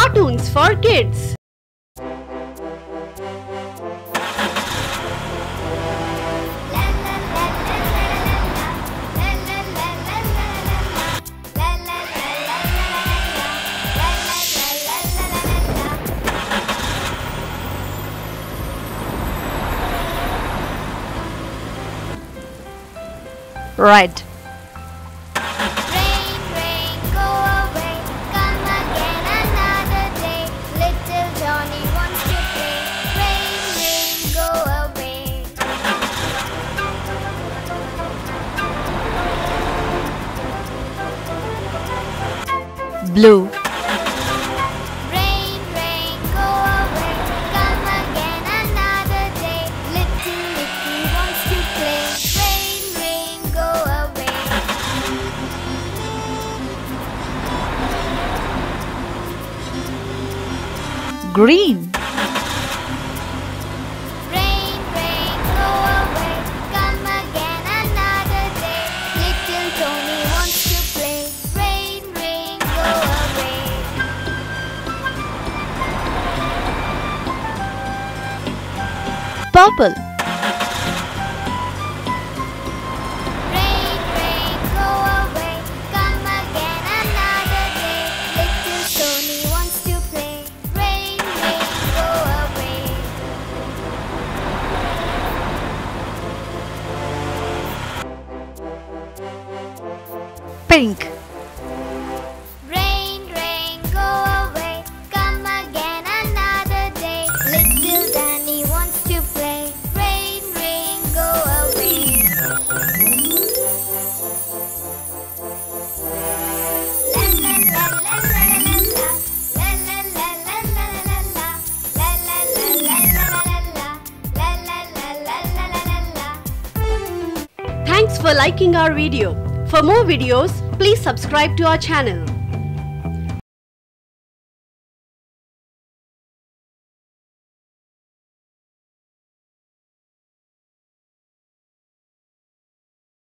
Cartoons for kids. Red. Rain, rain, go away, come again another day. Little Johnny wants to play. Rain, rain, go away. Blue. Rain, rain, go away, come again another day. Little Nicky wants to play. Rain, rain, go away. Green. Rain, rain, go away, come again another day. Little Tony wants to play. Rain, rain, go away. Purple. Rain, rain, go away, come again another day. Little Tony wants to play. Rain, rain, go away. Pink. Rain, rain, go away, come again another day. Little Danny wants to play. Rain, rain, go away. La la la la la la la. La la la la la la la. La la la la la la la. La la la la la la la. Thanks for liking our video. For more videos, please subscribe to our channel.